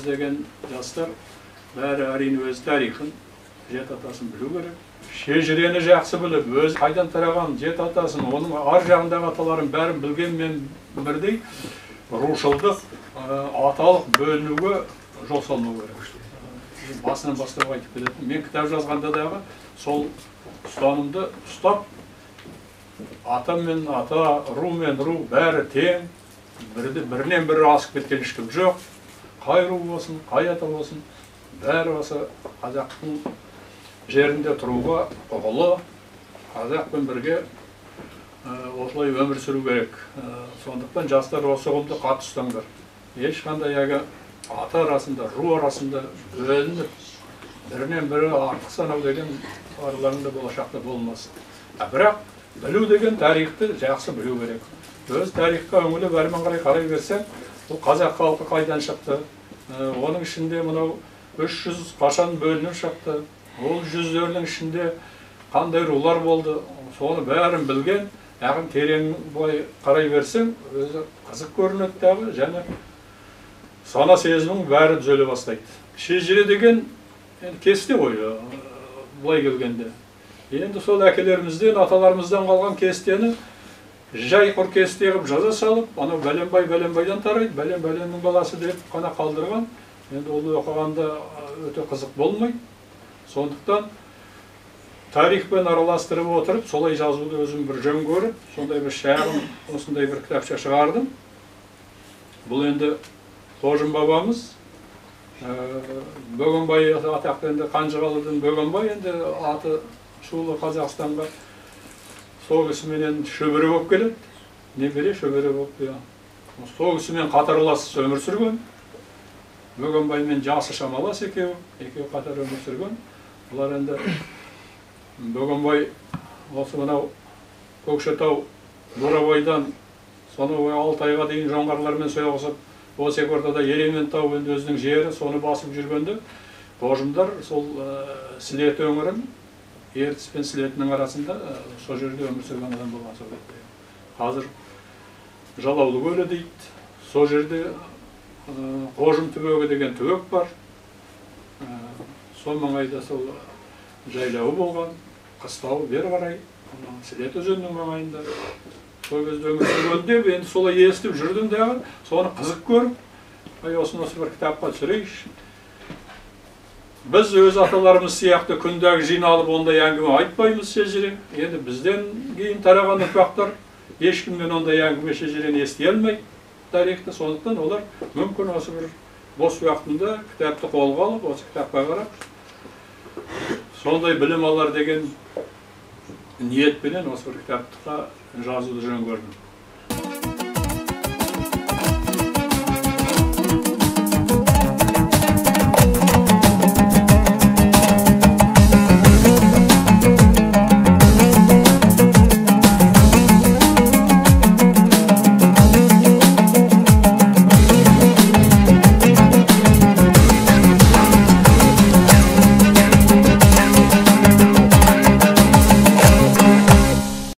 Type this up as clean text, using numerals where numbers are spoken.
деген жастар бәрі әрине өз тарихын, жет атасын білу керек. Шежірені жақсы біліп, өз қайдан тараған жет атасын, оның ар жағындағы аталарын бәрін білгенмен бірдей рушылдық, аталық бөлінуге жол салмау керек. Басынан бастап айтып келетін. Мен кітап жазғанда дағы сол ұстанымды ұстап, ата мен ата, ру мен ру бәрі тең, бірінен бірі асып кеткен ешкім жоқ. Қай ру болсын, қай ата болсын, бәрі осы қазақтың жерінде тұруға ұғылы, қазақпен бірге осылай өмір сүру керек. Сондықтан жастар осы ұғымды қатты ұстаңдар. Ешқандай ата арасында, ру арасында бөлініп, бірінен бірі артық санау деген араларында болашақта болмас. Бірақ білу деген тарихты жақсы білу керек. Өз тарихқа үңіліп әрмен қарай берсең, бұл қазақ халқы қайдан шықты, оның ішінде мынау 300 қашан бөлініп шықты, ол жүздердің ішінде қандай рулар болды, соны бәрін білген, яғни терең былай қарай берсең, өзі қызық көрінеді дағы, және сана сезімің бәрі түзеле бастайды. Шежіре деген кесте ғой, былай келгенде. Енді сол әкелерімізден, аталарымыздан қалған кестені жай құр кесте қылып жаза салып, анау бәленбайдан тарайды, бәленнің баласы деп қана қалдырған. Енді ол оқығанда өте қызық болмайды. Сондықтан тарихпен араластырып отырып, солай жазуды өзім бір жөн көріп, сондай бір шағын, осындай бір кітапша шығардым. Бұл енді Қожым бабамыз, Бөгенбай атақты енді Қанжығалыдан Бөгенбай енді аты шулы Қазақстанға сол кісіменен шөбере болып келеді. Немере шөбере болып. Сол кісімен қатарлас өмір сүрген. Бөгенбаймен жасы шамалас екеуі қатар өмір сүрген. Бұлар енді Бөгенбай осы мынау Көкшетау Бурабайдан сонау Алтайға дейін жоңғарлармен соғысып, осы ортада Ерейментау өзінің жері, соны басып жүргенде, Қожымдар сол Сілет өңірін, Ертіс пен Сілетінің арасында сол жерде өмір сүрген адам болған сол кезде. Қазір Жалаулы көлі дейді. Сол жерде Қожым түбегі деген түбек бар. Сол маңайда сол жайлауы болған, қыстауы бері қарай, Сілет өзенінің маңайында. Сол кезде өмір сүргенде, енді солай естіп жүрдім дағы, соны қызық көріп, осыны осы бір кітапқа түсірейінші. Біз өз аталарымыз сияқты күндағы жиналып ондай әңгіме айтпаймыз шежіре. Енді бізден кейін тараған ұрпақтар ешкімнен ондай әңгіме шежірені ести алмайды тарихты. Сондықтан олар мүмкін осы бір бос уақытында кітапты қолға алып, осы кітапқа қарап, сондай білім алар деген ниетпенен осы бір кітапқа жазуды жөн көрдім.